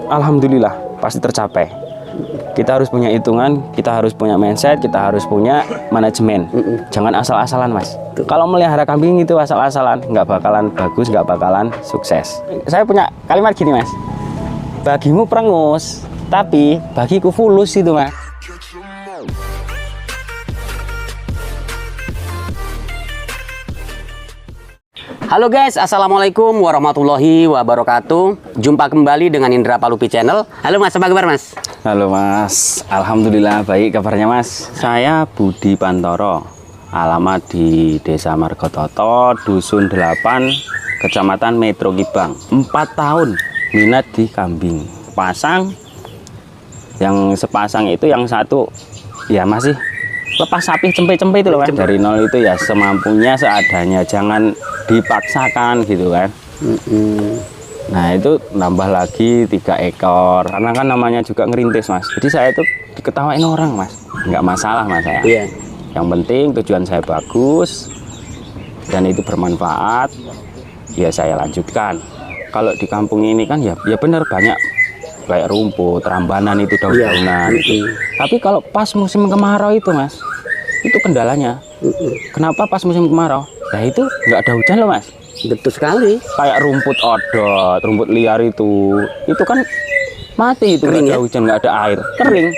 alhamdulillah pasti tercapai. Kita harus punya hitungan, kita harus punya mindset, kita harus punya manajemen. Jangan asal-asalan, Mas. Kalau melihara kambing itu asal-asalan, nggak bakalan bagus, nggak bakalan sukses. Saya punya kalimat gini, Mas. Bagimu perengus, tapi bagiku fulus itu, Mas. Halo guys, assalamualaikum warahmatullahi wabarakatuh. Jumpa kembali dengan Indra Palupi Channel. Halo Mas, apa kabar Mas? Halo Mas, alhamdulillah baik kabarnya Mas. Saya Budi Pantoro, alamat di Desa Margototo, Dusun 8, Kecamatan Metro Kibang. 4 tahun minat di kambing. Pasang, yang sepasang itu yang satu ya masih lepas sapi cempe-cempe itu loh kan. Dari nol itu ya semampunya, seadanya, jangan dipaksakan gitu kan. Nah itu nambah lagi 3 ekor karena kan namanya juga ngerintis Mas. Jadi saya itu diketawain orang Mas, nggak masalah Mas saya. Iya. Yang penting tujuan saya bagus dan itu bermanfaat, ya saya lanjutkan. Kalau di kampung ini kan ya benar banyak kayak rumput, rambanan itu, daun-daunan. Tapi kalau pas musim kemarau itu Mas, itu kendalanya. Kenapa pas musim kemarau? Nah itu nggak ada hujan loh Mas. Betul sekali. Kayak rumput odot, rumput liar itu kan mati itu, nggak ada hujan, nggak ada air, kering.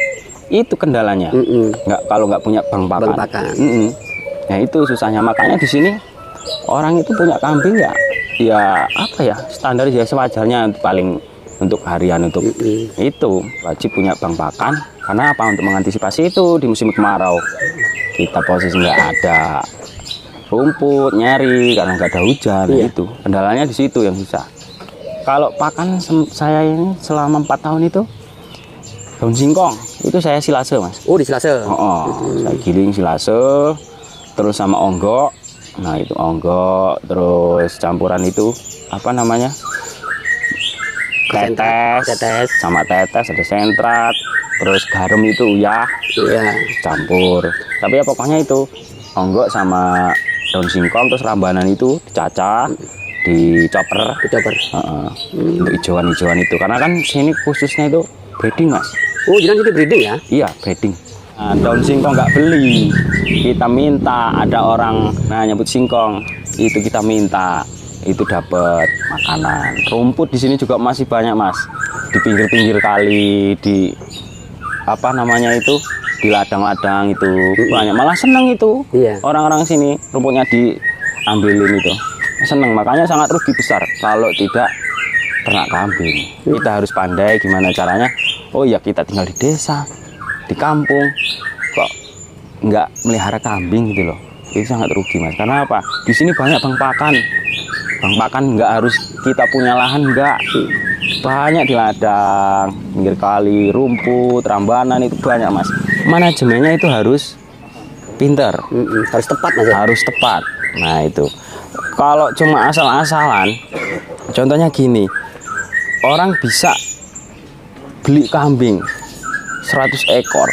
Itu kendalanya. Kalau nggak punya bang pakan. Nah itu susahnya, makanya di sini orang itu punya kambing ya apa ya, standar ya sewajarnya, paling untuk harian, untuk itu wajib punya bang pakan. Karena apa? Untuk mengantisipasi itu di musim kemarau kita posisi nggak ada rumput, nyari karena nggak ada hujan. Itu kendalanya di situ yang susah. Kalau pakan saya ini selama 4 tahun itu daun singkong itu saya silase Mas. Oh, di silase. Saya giling silase terus sama onggok. Nah itu onggok, terus campuran itu apa namanya, tetes sama tetes, ada sentrat, terus garam itu ya campur. Tapi ya pokoknya itu onggok sama daun singkong, terus rambanan itu dicacah, dicoper. Untuk hijauan-hijauan itu, karena kan sini khususnya itu breeding Mas. Oh, jadi ini breeding ya? Iya, breeding. Nah, daun singkong nggak beli, kita minta. Ada orang nyebut singkong, itu kita minta, itu dapat makanan. Rumput di sini juga masih banyak Mas, di pinggir-pinggir kali, di apa namanya itu, di ladang-ladang itu banyak. Malah seneng itu orang-orang sini, rumputnya diambilin itu seneng. Makanya sangat rugi besar kalau tidak ternak kambing. Kita harus pandai gimana caranya. Oh ya, kita tinggal di desa, di kampung, kok nggak melihara kambing gitu loh. Itu sangat rugi Mas. Karena apa? Di sini banyak bang pakan. Bang pakan nggak harus kita punya lahan, nggak. Banyak di ladang, pinggir kali, rumput, rambanan itu banyak Mas. Manajemennya itu harus pinter, harus tepat Mas. Harus tepat. Nah itu. Kalau cuma asal-asalan, contohnya gini, orang bisa beli kambing 100 ekor,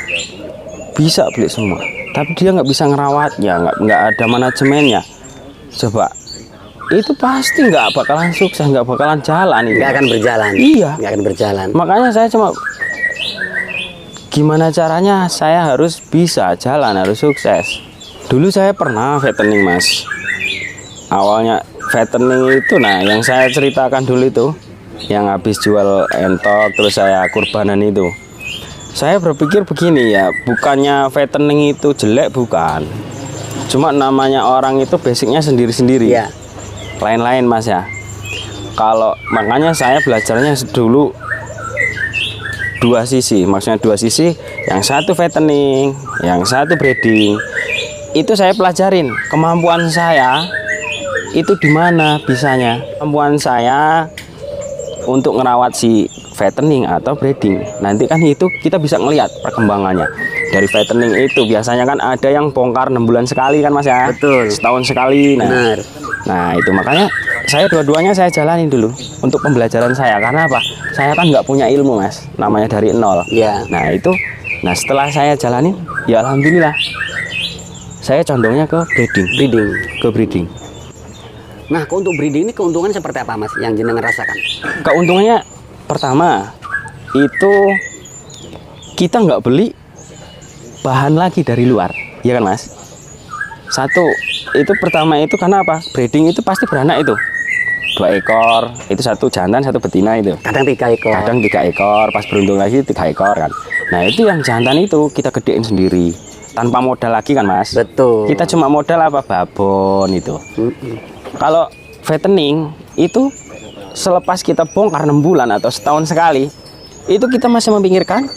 bisa beli semua, tapi dia nggak bisa ngerawatnya, nggak ada manajemennya. Coba, itu pasti nggak bakalan sukses, nggak bakalan jalan. Nggak akan berjalan. Iya, nggak akan berjalan. Makanya saya cuma gimana caranya saya harus bisa jalan, harus sukses. Dulu saya pernah fattening Mas. Awalnya fattening itu, nah yang saya ceritakan dulu itu, yang habis jual entok terus saya kurbanan itu, saya berpikir begini ya, bukannya fattening itu jelek, bukan, cuma namanya orang itu basicnya sendiri-sendiri, lain-lain Mas ya. Kalau makanya saya belajarnya dulu 2 sisi, maksudnya 2 sisi, yang satu fattening, yang satu breeding. Itu saya pelajarin kemampuan saya itu di mana bisanya. Kemampuan saya untuk ngerawat si fattening atau breeding, nanti kan itu kita bisa ngelihat perkembangannya. Dari fattening itu biasanya kan ada yang bongkar 6 bulan sekali kan Mas ya. Betul. Setahun sekali. Nah itu makanya saya dua-duanya saya jalanin dulu untuk pembelajaran saya. Karena apa? Saya kan nggak punya ilmu Mas, namanya dari nol. Nah itu, nah setelah saya jalanin, ya alhamdulillah saya condongnya ke breeding. Nah, untuk breeding ini keuntungan seperti apa Mas yang jenengan rasakan? Keuntungannya pertama, itu kita nggak beli bahan lagi dari luar, ya kan Mas? Satu, itu pertama itu karena apa? Breeding itu pasti beranak itu 2 ekor, itu satu jantan satu betina itu. Kadang 3 ekor. Kadang 3 ekor, pas beruntung lagi 3 ekor kan. Nah itu yang jantan itu kita gedein sendiri, tanpa modal lagi kan Mas? Betul. Kita cuma modal apa? Babon itu. Kalau fattening itu selepas kita bongkar 6 bulan atau setahun sekali, itu kita masih memikirkan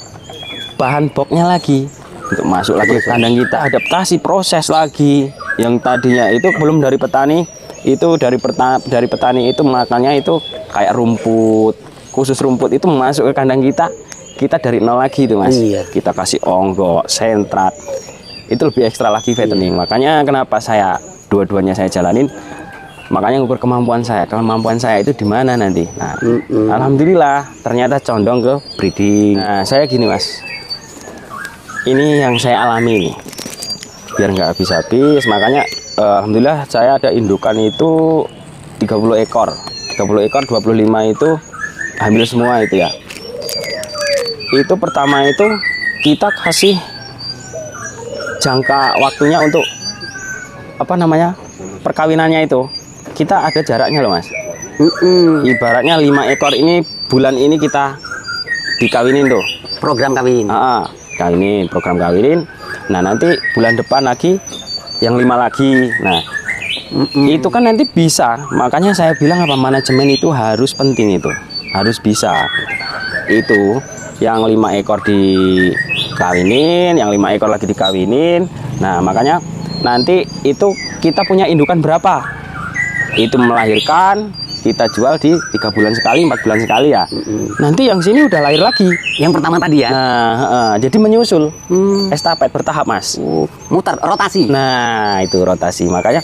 bahan boxnya lagi untuk masuk lagi ke kandang kita, adaptasi proses lagi yang tadinya itu belum dari petani, itu dari petani itu makannya itu kayak rumput, khusus rumput itu masuk ke kandang kita dari nol lagi itu Mas. Iya. Kita kasih onggok, sentrat, itu lebih ekstra lagi fattening. Makanya kenapa saya dua-duanya saya jalanin, makanya ngukur kemampuan saya itu di mana nanti. Nah, alhamdulillah ternyata condong ke breeding. Nah, saya gini Mas, ini yang saya alami nih, biar nggak habis-habis. Makanya alhamdulillah saya ada indukan itu 30 ekor 25 itu hamil semua itu ya. Itu pertama itu kita kasih jangka waktunya untuk apa namanya perkawinannya itu kita ada jaraknya loh Mas. Ibaratnya 5 ekor ini bulan ini kita dikawinin tuh, Program kawin. Kawinin, program kawinin. Nah nanti bulan depan lagi yang 5 lagi. Nah itu kan nanti bisa. Makanya saya bilang apa, manajemen itu harus penting, itu harus bisa. Itu yang 5 ekor dikawinin, yang 5 ekor lagi dikawinin. Nah makanya nanti itu kita punya indukan berapa, itu melahirkan, kita jual di 3 bulan sekali, 4 bulan sekali ya. Nanti yang sini udah lahir lagi. Yang pertama tadi ya. Nah, jadi menyusul, estafet bertahap Mas. Mutar rotasi. Nah itu rotasi. Makanya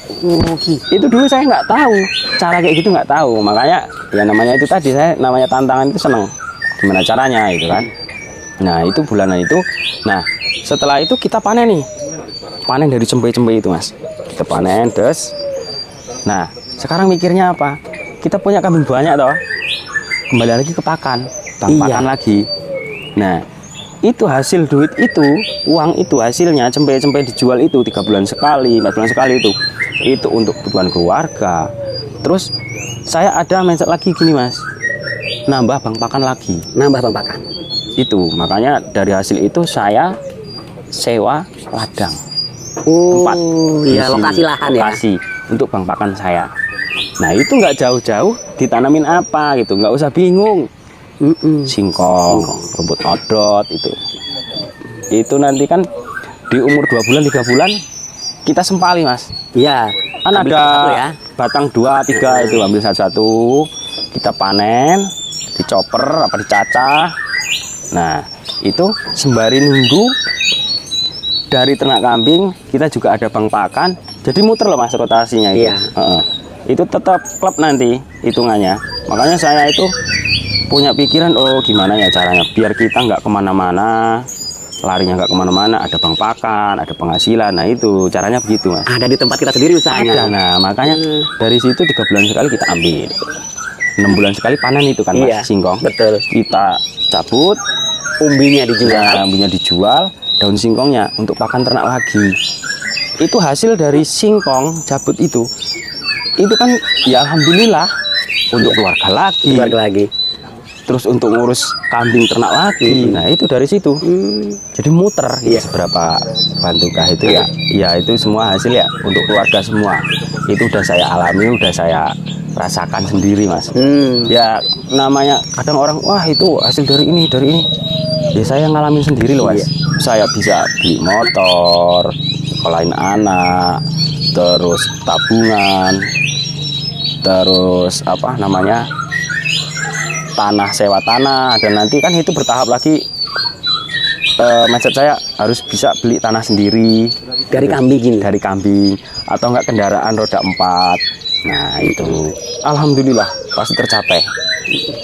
itu dulu saya nggak tahu cara kayak gitu, nggak tahu. Makanya ya namanya itu tadi, saya namanya tantangan itu seneng. Gimana caranya itu kan. Nah itu bulanan itu. Nah setelah itu kita panen nih, panen dari cempe-cempe itu Mas. Kita panen terus. Nah sekarang mikirnya apa? Kita punya kambing banyak toh, kembali lagi ke pakan, pakan lagi. Nah itu hasil duit itu, uang itu hasilnya cempe-cempe dijual itu 3 bulan sekali, 4 bulan sekali itu untuk kebutuhan keluarga. Terus saya ada mindset lagi gini Mas, nambah bang pakan lagi. Nambah bang pakan. Itu makanya dari hasil itu saya sewa ladang. Tempat ya, lokasi lahan ya. Lokasi untuk bang pakan saya. Nah itu nggak jauh-jauh ditanamin apa gitu, nggak usah bingung. Singkong, rumput odot itu nanti kan di umur 2 bulan 3 bulan kita sempali Mas. Iya. Kan ada ya, batang 2, 3 itu ambil satu-satu, kita panen, dicoper apa dicacah. Nah itu sembari nunggu dari ternak kambing kita juga ada bang pakan, jadi muter loh Mas rotasinya itu. Iya. Itu tetap klub nanti hitungannya. Makanya saya itu punya pikiran, oh gimana ya caranya biar kita nggak kemana-mana, larinya nggak kemana-mana, ada bang pakan, ada penghasilan. Nah itu caranya begitu Mas. Ada di tempat kita sendiri usahanya. Ada. Nah makanya dari situ 3 bulan sekali kita ambil, 6 bulan sekali panen itu kan Mas. Iya, singkong. Betul. Kita cabut, umbinya dijual. umbinya dijual, daun singkongnya untuk pakan ternak lagi. Itu hasil dari singkong cabut itu kan ya alhamdulillah untuk keluarga lagi. Terus untuk ngurus kambing ternak lagi. Nah itu dari situ. Jadi muter gitu. Seberapa bantukah itu ya. Ya itu semua hasil ya untuk keluarga semua. Itu udah saya alami, udah saya rasakan sendiri Mas. Ya namanya kadang orang, wah itu hasil dari ini. Ya saya ngalamin sendiri loh Mas. Saya bisa beli motor, sekolahin anak, terus tabungan, terus apa namanya tanah, sewa tanah. Dan nanti kan itu bertahap lagi. Mindset saya harus bisa beli tanah sendiri Dari kambing gini. dari kambing, atau enggak kendaraan roda 4. Nah itu alhamdulillah pasti tercapai.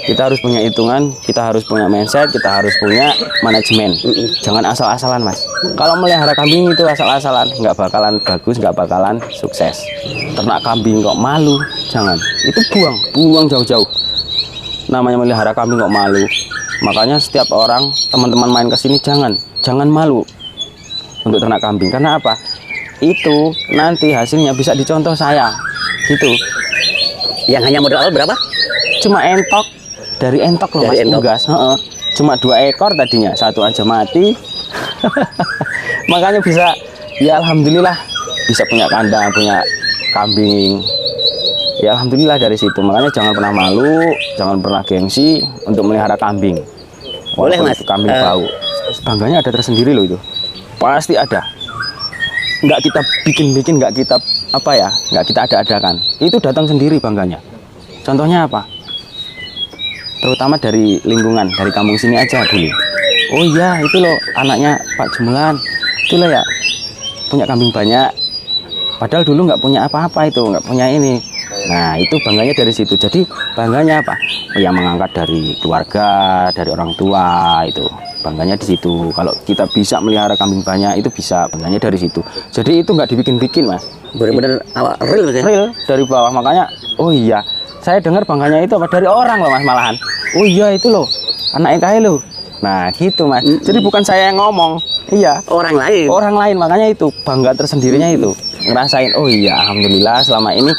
Kita harus punya hitungan, kita harus punya mindset, kita harus punya manajemen. Jangan asal-asalan Mas. Kalau melihara kambing itu asal-asalan, nggak bakalan bagus, nggak bakalan sukses. Ternak kambing kok malu, jangan. Itu buang jauh-jauh. Namanya melihara kambing kok malu. Makanya setiap orang, teman-teman main ke sini jangan malu untuk ternak kambing. Karena apa? Itu nanti hasilnya bisa dicontoh saya. Gitu. Yang hanya modal awal berapa? Cuma entok, dari entok loh Mas, Dari entok. unggas. Cuma 2 ekor tadinya, 1 aja mati. Makanya bisa, ya alhamdulillah bisa punya kandang, punya kambing. Ya alhamdulillah dari situ. Makanya jangan pernah malu, jangan pernah gengsi untuk melihara kambing. Boleh, Walaupun Mas. itu kambing bau. Bangganya ada tersendiri loh itu. Pasti ada. Nggak kita bikin-bikin, nggak kita nggak kita ada-adakan. Itu datang sendiri bangganya. Contohnya apa? Terutama dari lingkungan, dari kampung sini aja dulu. Oh iya, itu loh anaknya Pak Jumlan. Itu loh ya, punya kambing banyak. Padahal dulu nggak punya apa-apa itu, nggak punya ini. Nah, itu bangganya dari situ. Jadi bangganya apa? Yang mengangkat dari keluarga, dari orang tua itu. Bangganya di situ. Kalau kita bisa melihara kambing banyak, itu bisa. Bangganya dari situ. Jadi itu nggak dibikin-bikin, Mas. Benar-benar real Mas ya? Real dari bawah. Makanya, oh iya, saya dengar bangganya itu apa dari orang loh Mas malahan. Oh iya itu loh, anak EKI loh. Nah gitu Mas. Jadi bukan saya yang ngomong. Iya. Orang lain. Orang lain, makanya itu bangga tersendirinya itu. Ngerasain, oh iya alhamdulillah selama ini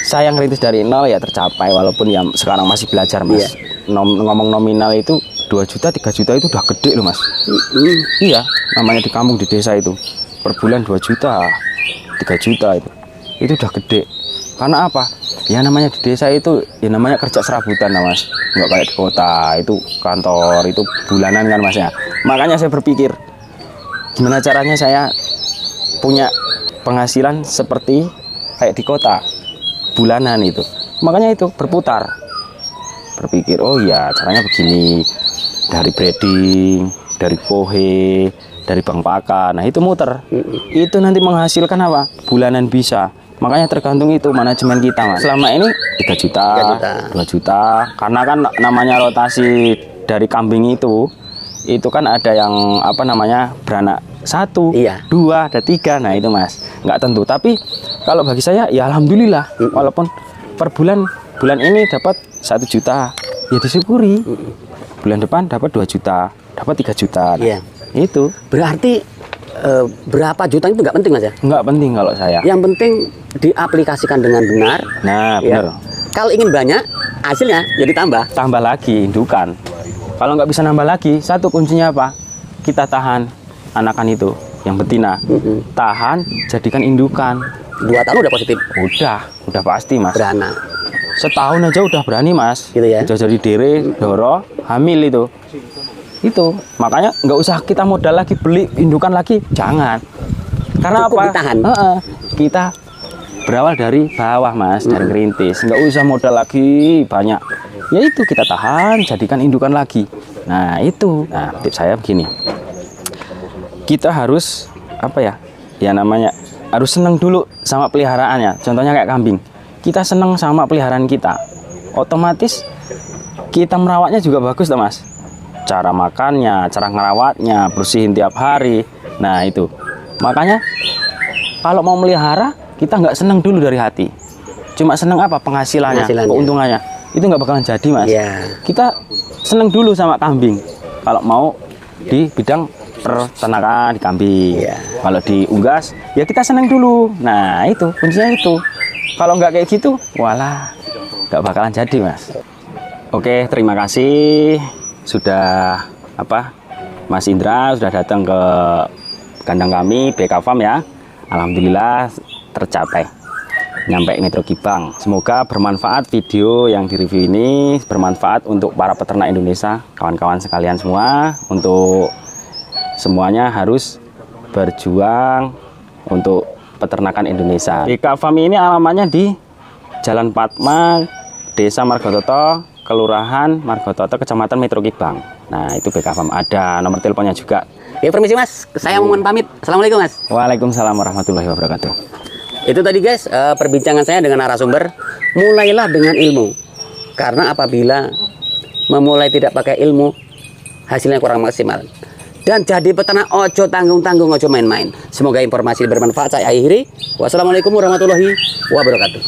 saya ngerintis dari nol ya tercapai. Walaupun ya sekarang masih belajar Mas. Ngomong nominal itu 2 juta, 3 juta itu udah gede loh Mas. Iya, namanya di kampung, di desa itu. Per bulan 2 juta, 3 juta itu. Itu udah gede. Karena apa? Ya namanya di desa itu, ya namanya kerja serabutan lah Mas. Nggak kayak di kota, itu kantor, itu bulanan kan Mas ya. Makanya saya berpikir, gimana caranya saya punya penghasilan seperti kayak di kota, bulanan itu. Makanya itu berputar. Berpikir, oh ya caranya begini. Dari breeding, dari kohe, dari bank pakan. Nah itu muter. Itu nanti menghasilkan apa? Bulanan bisa. Makanya tergantung itu manajemen kita Mas. Selama ini 3 juta, 2 juta. Karena kan namanya rotasi dari kambing itu kan ada yang apa namanya beranak 1, 2, ada 3. Nah itu Mas, nggak tentu. Tapi kalau bagi saya ya alhamdulillah. Walaupun per bulan ini dapat 1 juta, ya disyukuri. Bulan depan dapat 2 juta, dapat 3 juta. Nah, itu berarti berapa juta itu nggak penting Mas ya? Nggak penting kalau saya. Yang penting diaplikasikan dengan benar. Nah benar. Kalau ingin banyak hasilnya jadi tambah lagi indukan. Kalau nggak bisa nambah lagi, satu kuncinya apa? Kita tahan anakan itu yang betina. Tahan, jadikan indukan. 2 tahun udah positif. Udah pasti Mas. Beranak. Setahun aja udah berani Mas. Gitu ya. Udah jadi dere, doro, hamil itu. Itu makanya nggak usah kita modal lagi beli indukan lagi, jangan. Karena cukup apa? Ditahan. Kita berawal dari bawah Mas, dari rintis. Nggak usah modal lagi banyak. Ya itu kita tahan, jadikan indukan lagi. Nah itu. Nah tips saya begini. Kita harus apa ya? Ya namanya harus senang dulu sama peliharaannya. Contohnya kayak kambing. Kita senang sama peliharaan kita, otomatis kita merawatnya juga bagus toh Mas. Cara makannya, cara ngerawatnya, bersihin tiap hari. Nah itu. Makanya kalau mau melihara kita nggak senang dulu dari hati. Cuma senang apa? Penghasilannya. Keuntungannya. Itu nggak bakalan jadi Mas. Kita senang dulu sama kambing. Kalau mau di bidang peternakan di kambing. Kalau di unggas ya kita senang dulu. Nah itu kuncinya itu. Kalau nggak kayak gitu, walah nggak bakalan jadi Mas. Oke, terima kasih sudah Mas Indra sudah datang ke kandang kami BK Farm ya. Alhamdulillah tercapai nyampe Metro Gebang. Semoga bermanfaat video yang direview ini, bermanfaat untuk para peternak Indonesia, kawan-kawan sekalian semua. Untuk semuanya harus berjuang untuk peternakan Indonesia. BK Farm ini alamatnya di Jalan Padma, Desa Margototo, Kelurahan Margototo, Kecamatan Metro Gebang. Nah itu BK Farm, ada nomor teleponnya juga. Ya permisi Mas, saya mohon pamit. Assalamualaikum Mas. Waalaikumsalam warahmatullahi wabarakatuh. Itu tadi guys perbincangan saya dengan narasumber. Mulailah dengan ilmu. Karena apabila memulai tidak pakai ilmu, hasilnya kurang maksimal. Dan jadi peternak ojo tanggung-tanggung, ojo main-main. Semoga informasi bermanfaat. Saya akhiri. Wassalamualaikum warahmatullahi wabarakatuh.